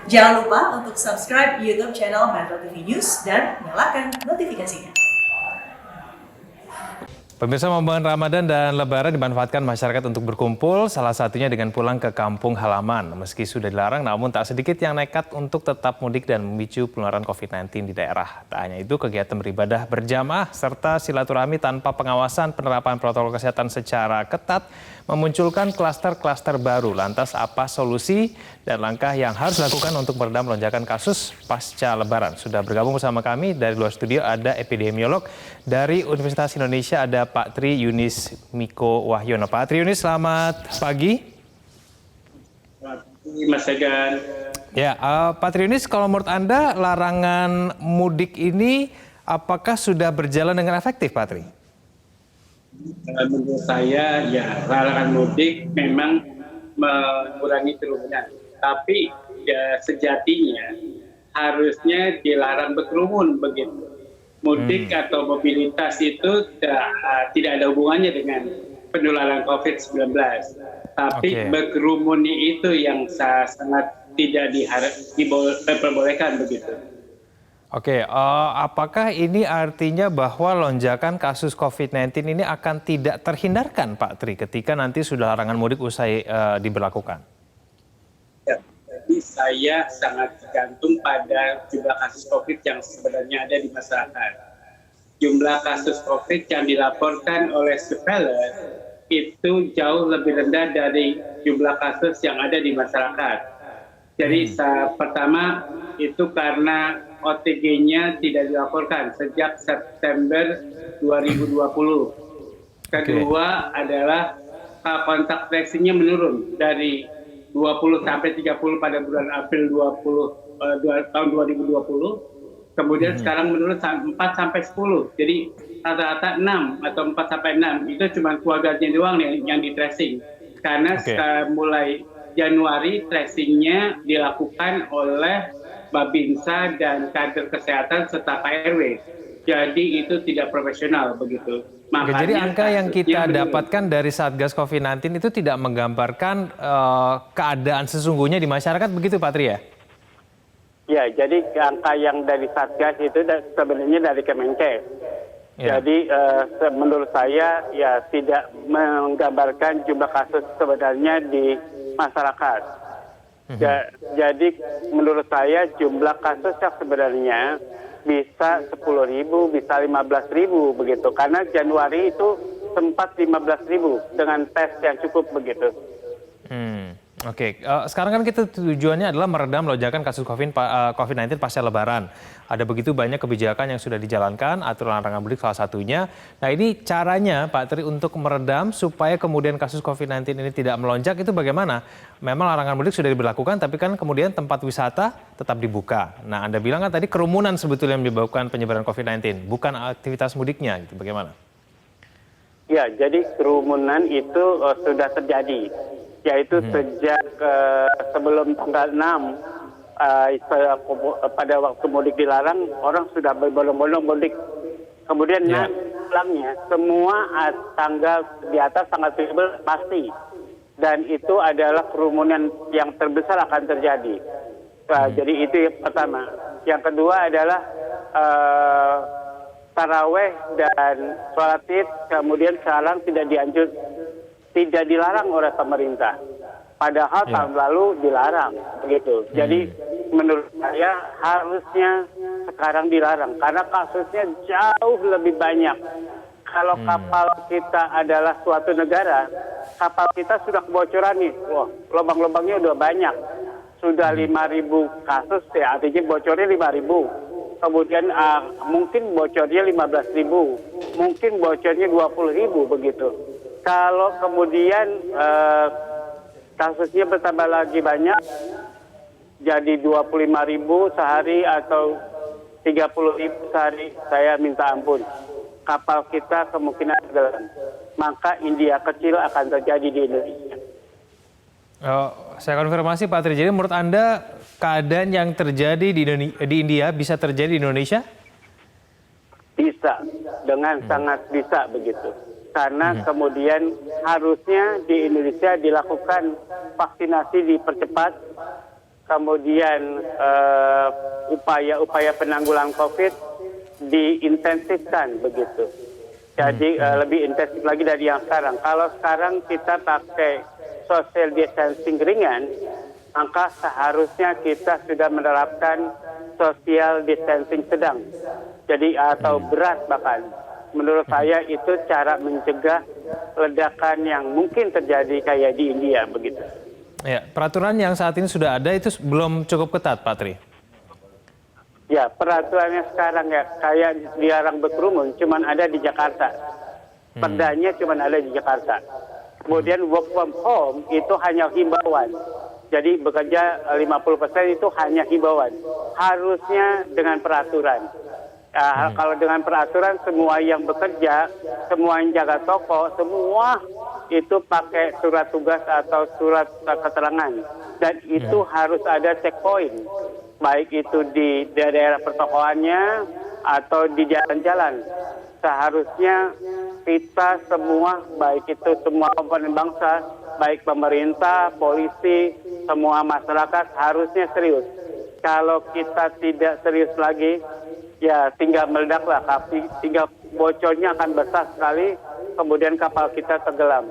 Jangan lupa untuk subscribe YouTube channel Metro TV News dan nyalakan notifikasinya. Pemirsa, momen Ramadan dan Lebaran dimanfaatkan masyarakat untuk berkumpul, salah satunya dengan pulang ke kampung halaman. Meski sudah dilarang, namun tak sedikit yang nekat untuk tetap mudik dan memicu penularan COVID-19 di daerah. Tak hanya itu, kegiatan beribadah berjamaah serta silaturahmi tanpa pengawasan penerapan protokol kesehatan secara ketat memunculkan klaster-klaster baru. Lantas apa solusi dan langkah yang harus dilakukan untuk meredam lonjakan kasus pasca Lebaran? Sudah bergabung bersama kami dari luar studio ada epidemiolog dari Universitas Indonesia, ada Pak Tri Yunis Miko Wahyono. Pak Tri Yunis, selamat pagi. Selamat pagi, Mas Egan. Ya, Pak Tri Yunis, kalau menurut Anda larangan mudik ini apakah sudah berjalan dengan efektif, Pak Tri? Menurut saya, ya larangan mudik memang mengurangi kerumunan. Tapi ya, sejatinya harusnya dilarang berkerumun begitu. Mudik atau mobilitas itu tidak ada hubungannya dengan penularan COVID-19. Tapi berkerumun itu yang sangat tidak diperbolehkan begitu. Apakah ini artinya bahwa lonjakan kasus COVID-19 ini akan tidak terhindarkan, Pak Tri, ketika nanti sudah larangan mudik usai diberlakukan? Ya, jadi saya sangat tergantung pada jumlah kasus COVID yang sebenarnya ada di masyarakat. Jumlah kasus COVID yang dilaporkan oleh surveillance itu jauh lebih rendah dari jumlah kasus yang ada di masyarakat. Jadi pertama itu karena OTG-nya tidak dilaporkan sejak September 2020. Kedua adalah kontak tracing-nya menurun dari 20 sampai 30 pada bulan April tahun 2020. Kemudian sekarang menurun 4 sampai 10. Jadi rata-rata 6 atau 4 sampai 6 itu cuma keluarganya doang yang di tracing. Karena mulai Januari tracing-nya dilakukan oleh Babinsa dan kader kesehatan serta KRW. Jadi itu tidak profesional begitu. Makanya, jadi angka yang kita dapatkan dari Satgas COVID-19 itu tidak menggambarkan keadaan sesungguhnya di masyarakat, begitu Pak Tri ya? Ya, jadi angka yang dari Satgas itu sebenarnya dari Kemenkes. Ya. Jadi menurut saya ya tidak menggambarkan jumlah kasus sebenarnya di masyarakat. Jadi menurut saya jumlah kasus yang sebenarnya bisa 10.000, bisa 15.000 begitu. Karena Januari itu sempat 15.000 dengan tes yang cukup begitu. Sekarang kan kita tujuannya adalah meredam lonjakan kasus COVID-19 pasca Lebaran. Ada begitu banyak kebijakan yang sudah dijalankan, aturan larangan mudik salah satunya. Nah, ini caranya Pak Tri untuk meredam supaya kemudian kasus COVID-19 ini tidak melonjak itu bagaimana? Memang larangan mudik sudah diberlakukan, tapi kan kemudian tempat wisata tetap dibuka. Nah, Anda bilang kan tadi kerumunan sebetulnya yang menyebabkan penyebaran COVID-19, bukan aktivitas mudiknya, gitu. Bagaimana? Ya, jadi kerumunan itu sudah terjadi. Yaitu sejak sebelum tanggal 6 pada waktu mudik dilarang, orang sudah berbondong-bondong mudik. Kemudian pulangnya semua tanggal di atas tanggal 17 pasti. Dan itu adalah kerumunan yang terbesar akan terjadi. Jadi itu yang pertama. Yang kedua adalah taraweh dan sholat id kemudian sekarang tidak dilarang oleh pemerintah. Padahal tahun lalu dilarang begitu. Jadi menurut saya harusnya sekarang dilarang karena kasusnya jauh lebih banyak. Kalau kapal kita adalah suatu negara, kapal kita sudah kebocoran nih. Wah, lubang-lubangnya udah banyak. Sudah 5.000 kasus ya, artinya bocornya 5.000. Kemudian mungkin bocornya 15.000, mungkin bocornya 20.000 begitu. Kalau kemudian kasusnya bertambah lagi banyak, jadi 25.000 sehari atau 30.000 sehari, saya minta ampun. Kapal kita kemungkinan tenggelam. Maka India kecil akan terjadi di Indonesia. Saya konfirmasi Pak Tri, jadi menurut Anda keadaan yang terjadi di India bisa terjadi di Indonesia? Bisa, dengan sangat bisa begitu. Karena kemudian harusnya di Indonesia dilakukan vaksinasi dipercepat kemudian upaya-upaya penanggulangan COVID diintensifkan begitu. Jadi lebih intensif lagi dari yang sekarang. Kalau sekarang kita pakai social distancing ringan, maka seharusnya kita sudah menerapkan social distancing sedang. Jadi atau berat bahkan. Menurut saya itu cara mencegah ledakan yang mungkin terjadi kayak di India begitu. Ya, peraturan yang saat ini sudah ada itu belum cukup ketat, Pak Tri. Ya, peraturannya sekarang ya kayak dilarang berkerumun, cuman ada di Jakarta. Perdanya cuman ada di Jakarta. Kemudian work from home itu hanya himbauan. Jadi bekerja 50% itu hanya himbauan. Harusnya dengan peraturan. Kalau dengan peraturan semua yang bekerja, semua yang jaga toko, semua itu pakai surat tugas atau surat keterangan. Dan itu harus ada checkpoint. Baik itu di daerah pertokoannya atau di jalan-jalan. Seharusnya kita semua, baik itu semua komponen bangsa, baik pemerintah, polisi, semua masyarakat harusnya serius. Kalau kita tidak serius lagi, ya tinggal meledaklah, tinggal bocornya akan besar sekali, kemudian kapal kita tenggelam.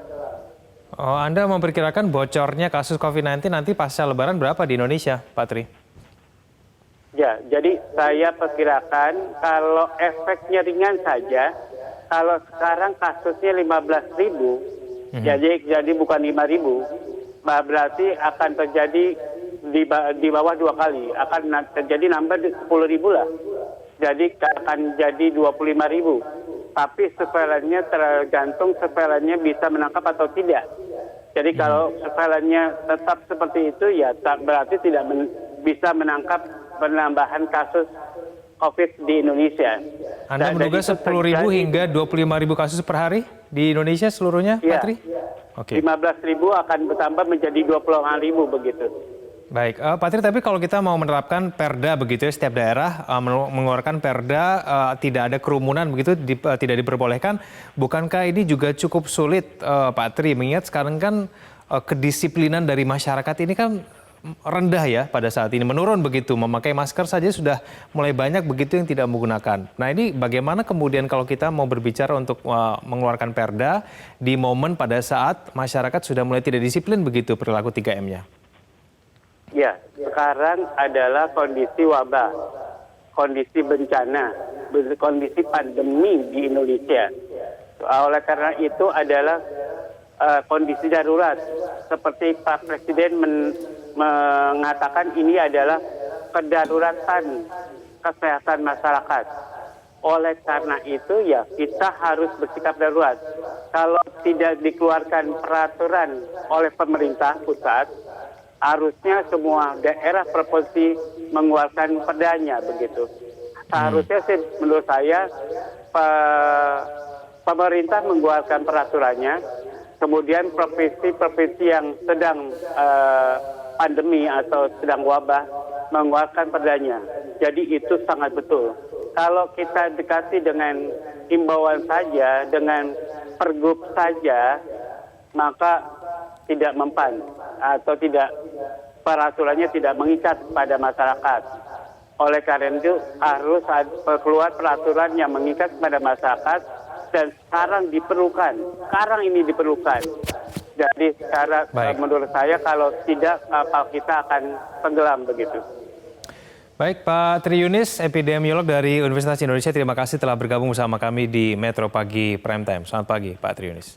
Oh, Anda memperkirakan bocornya kasus COVID-19 nanti pasca Lebaran berapa di Indonesia, Pak Tri? Ya, jadi saya perkirakan kalau efeknya ringan saja, kalau sekarang kasusnya 15.000, jadi bukan 5.000, berarti akan terjadi di bawah 2 kali, akan terjadi nambah 10.000 lah. Jadi akan jadi 25.000. Tapi surveillance-nya tergantung surveillance-nya bisa menangkap atau tidak. Jadi kalau surveillance-nya tetap seperti itu, ya berarti tidak bisa menangkap penambahan kasus COVID di Indonesia. Anda menduga 10.000 hingga 25.000 kasus per hari di Indonesia seluruhnya, ya, Pak Tri? Oke. 15.000 akan bertambah menjadi 25.000 begitu. Baik, Pak Tri, tapi kalau kita mau menerapkan perda begitu ya, setiap daerah mengeluarkan perda tidak ada kerumunan begitu, tidak diperbolehkan, bukankah ini juga cukup sulit, Pak Tri, mengingat sekarang kan kedisiplinan dari masyarakat ini kan rendah ya pada saat ini, menurun begitu, memakai masker saja sudah mulai banyak begitu yang tidak menggunakan. Nah ini bagaimana kemudian kalau kita mau berbicara untuk mengeluarkan perda di momen pada saat masyarakat sudah mulai tidak disiplin begitu perilaku 3M-nya? Ya, sekarang adalah kondisi wabah, kondisi bencana, kondisi pandemi di Indonesia. Oleh karena itu adalah kondisi darurat. Seperti Pak Presiden mengatakan ini adalah kedaruratan kesehatan masyarakat. Oleh karena itu ya kita harus bersikap darurat. Kalau tidak dikeluarkan peraturan oleh pemerintah pusat, harusnya semua daerah provinsi mengeluarkan perdanya begitu. Seharusnya sih menurut saya pemerintah mengeluarkan peraturannya, kemudian provinsi-provinsi yang sedang pandemi atau sedang wabah mengeluarkan perdanya. Jadi itu sangat betul. Kalau kita dekati dengan himbauan saja, dengan pergub saja, maka tidak mempan atau tidak peraturannya tidak mengikat pada masyarakat. Oleh karena itu harus keluar peraturan yang mengikat kepada masyarakat dan sekarang ini diperlukan. Jadi secara menurut saya kalau tidak kapal kita akan tenggelam begitu. Baik, Pak Tri Yunis, epidemiolog dari Universitas Indonesia, terima kasih telah bergabung bersama kami di Metro Pagi Prime Time. Selamat pagi, Pak Tri Yunis.